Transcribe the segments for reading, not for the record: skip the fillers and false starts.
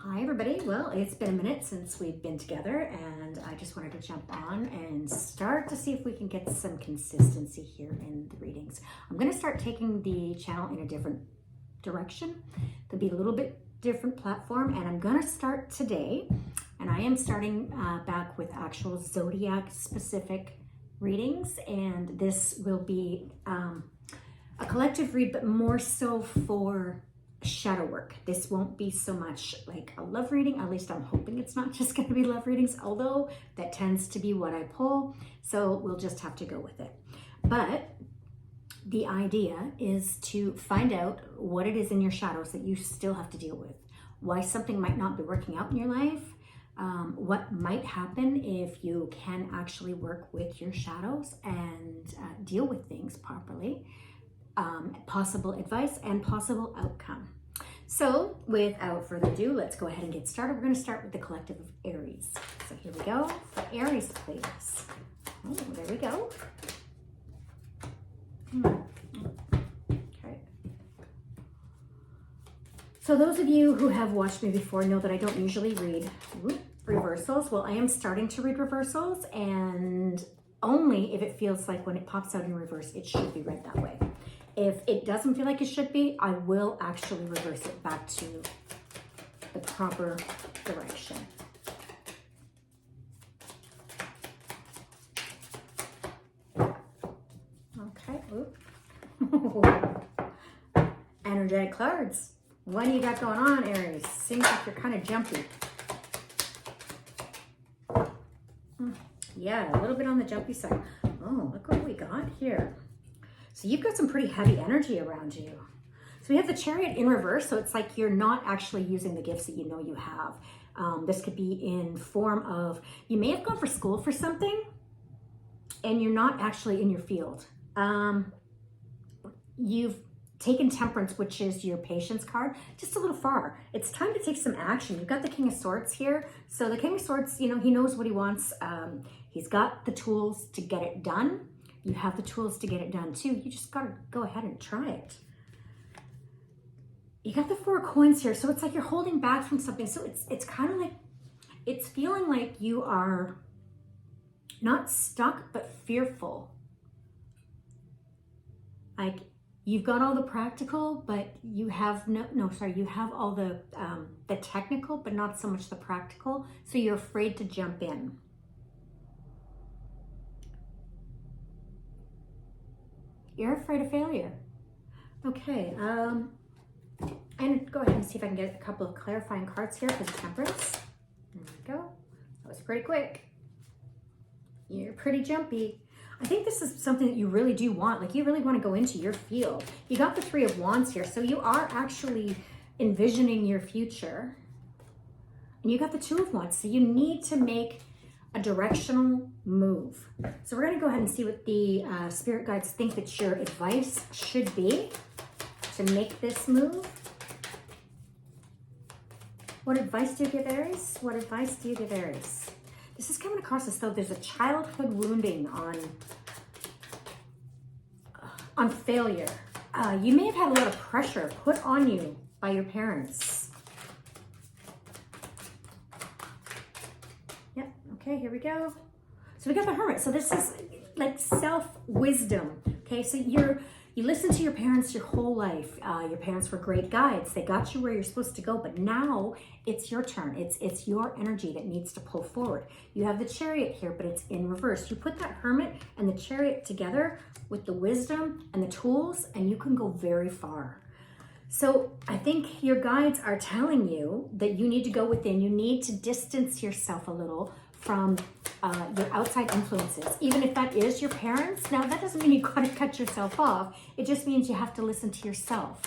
Hi everybody. Well, it's been a minute since we've been together and I just wanted to jump on and start to see if we can get some consistency here in the readings. I'm going to start taking the channel in a different direction. There'll be a little bit different platform, and I'm going to start today, and I am starting back with actual zodiac specific readings, and this will be a collective read, but more so for shadow work. This won't be so much like a love reading. At least I'm hoping it's not just going to be love readings, although that tends to be what I pull. So we'll just have to go with it. But the idea is to find out what it is in your shadows that you still have to deal with. Why something might not be working out in your life. What might happen if you can actually work with your shadows and deal with things properly. Possible advice and possible outcome. So without further ado, let's go ahead and get started. We're going to start with the collective of Aries. So here we go. For Aries, please. Oh, there we go. Okay. So those of you who have watched me before know that I don't usually read reversals. Well, I am starting to read reversals, and only if it feels like when it pops out in reverse, it should be read that way. If it doesn't feel like it should be, I will actually reverse it back to the proper direction. Okay. Energetic cards. What do you got going on, Aries? Seems like you're kind of jumpy. Yeah, a little bit on the jumpy side. Oh, look what we got here. So you've got some pretty heavy energy around you. So we have the Chariot in reverse. So it's like you're not actually using the gifts that you know you have. This could be in form of, you may have gone for school for something and you're not actually in your field. You've taken Temperance, which is your patience card, just a little far. It's time to take some action. You've got the King of Swords here. So the King of Swords, you know, he knows what he wants. He's got the tools to get it done. You have the tools to get it done too. You just got to go ahead and try it. You got the Four of Coins here. So it's like you're holding back from something. So it's kind of like, it's feeling like you are not stuck, but fearful. Like you've got all the practical, but you have you have all the technical, but not so much the practical. So you're afraid to jump in. You're afraid of failure. Okay, and go ahead and see if I can get a couple of clarifying cards here for the Temperance. There we go. That was pretty quick. You're pretty jumpy. I think this is something that you really do want. Like you really want to go into your field. You got the Three of Wands here, so you are actually envisioning your future. And you got the Two of Wands, so you need to make a directional move. So we're going to go ahead and see what the spirit guides think that your advice should be to make this move. What advice do you give Aries? What advice do you give Aries? This is coming across as though there's a childhood wounding on failure. You may have had a lot of pressure put on you by your parents. Okay, here we go. So we got the Hermit. So this is like self-wisdom. Okay, so you listen to your parents your whole life. Your parents were great guides. They got you where you're supposed to go, but now it's your turn. It's your energy that needs to pull forward. You have the Chariot here, but it's in reverse. You put that Hermit and the Chariot together with the wisdom and the tools, and you can go very far. So I think your guides are telling you that you need to go within. You need to distance yourself a little from your outside influences, even if that is your parents. Now, that doesn't mean you've got to cut yourself off. It just means you have to listen to yourself.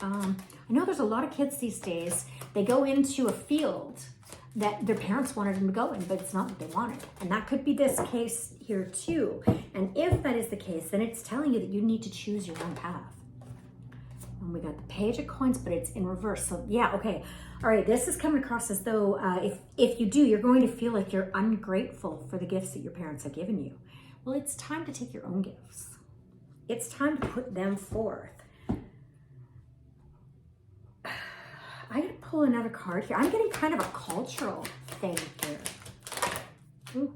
I know there's a lot of kids these days, they go into a field that their parents wanted them to go in, but it's not what they wanted. And that could be this case here too. And if that is the case, then it's telling you that you need to choose your own path. And we got the Page of Coins, but it's in reverse. So yeah, okay. All right, this is coming across as though if you do, you're going to feel like you're ungrateful for the gifts that your parents have given you. Well, it's time to take your own gifts. It's time to put them forth. I gotta pull another card here. I'm getting kind of a cultural thing here.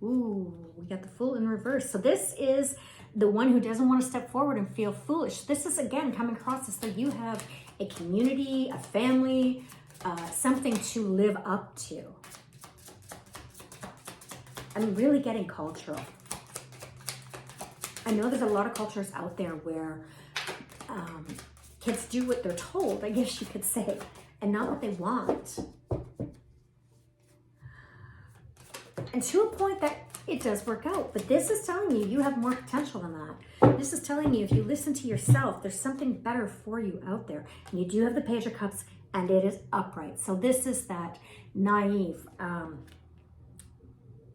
Ooh, we got the Fool in reverse. So this is the one who doesn't want to step forward and feel foolish. This is, again, coming across as though you have a community, a family, something to live up to. I'm really getting cultural. I know there's a lot of cultures out there where kids do what they're told, I guess you could say, and not what they want. And to a point that it does work out, but this is telling you you have more potential than that. This is telling you if you listen to yourself, there's something better for you out there. And you do have the Page of Cups, and it is upright. So this is that naive,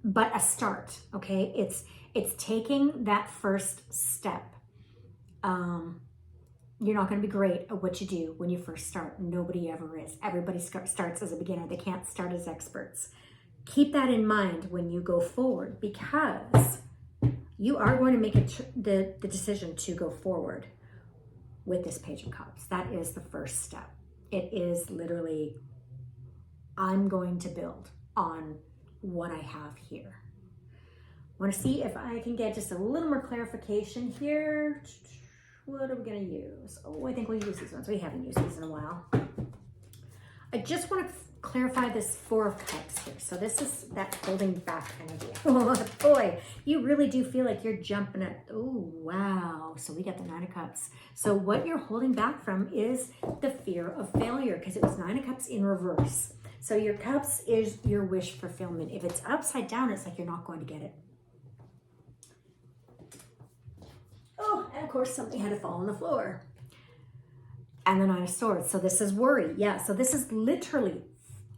but a start, okay? It's taking that first step. You're not going to be great at what you do when you first start. Nobody ever is. Everybody starts as a beginner. They can't start as experts. Keep that in mind when you go forward, because you are going to make the decision to go forward with this Page of Cups. That is the first step. It is literally, I'm going to build on what I have here. I want to see if I can get just a little more clarification here. What are we going to use? Oh, I think we'll use these ones. We haven't used these in a while. I just want to clarify this Four of Cups here. So this is that holding back energy. Oh boy, you really do feel like you're jumping at, oh wow. So we got the Nine of Cups. So what you're holding back from is the fear of failure, because it was Nine of Cups in reverse. So your cups is your wish fulfillment. If it's upside down, it's like you're not going to get it. Oh, and of course something had to fall on the floor. And the Nine of Swords. So this is worry. Yeah, so this is literally,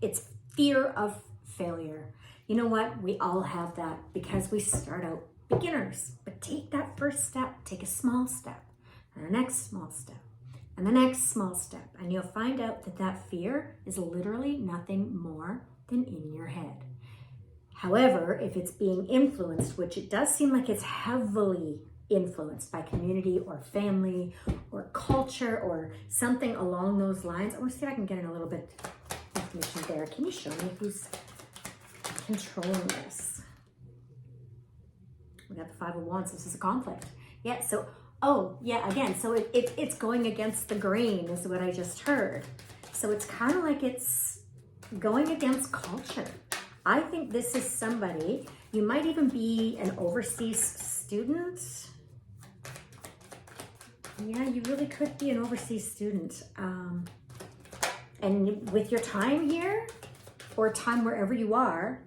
it's fear of failure. You know what? We all have that because we start out beginners. But take that first step. Take a small step. And the next small step. And the next small step. And you'll find out that that fear is literally nothing more than in your head. However, if it's being influenced, which it does seem like it's heavily influenced by community or family or culture or something along those lines. I want to see if I can get in a little bit of information there. Can you show me who's controlling this? We got the Five of Wands. This is a conflict. Yeah, so, oh, yeah, again, so it's going against the grain is what I just heard. So it's kind of like it's going against culture. I think this is somebody, you might even be an overseas student. Yeah, you really could be an overseas student. And with your time here, or time wherever you are,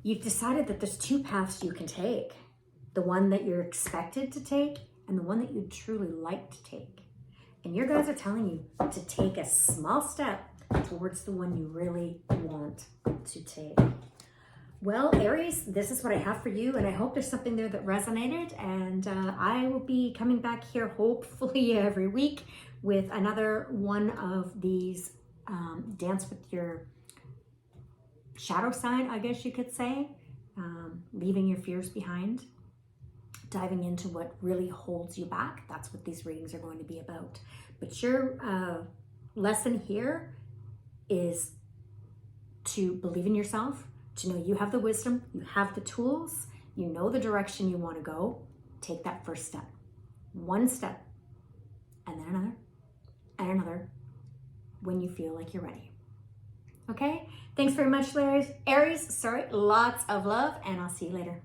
you've decided that there's two paths you can take. The one that you're expected to take, and the one that you'd truly like to take. And your guys are telling you to take a small step towards the one you really want to take. Well, Aries, this is what I have for you, and I hope there's something there that resonated, and I will be coming back here hopefully every week with another one of these dance with your shadow side, I guess you could say, leaving your fears behind, diving into what really holds you back. That's what these readings are going to be about. But your lesson here is to believe in yourself, to know you have the wisdom, you have the tools, you know the direction you want to go. Take that first step. One step, and then another, and another, when you feel like you're ready. Okay? Thanks very much, Aries. Lots of love, and I'll see you later.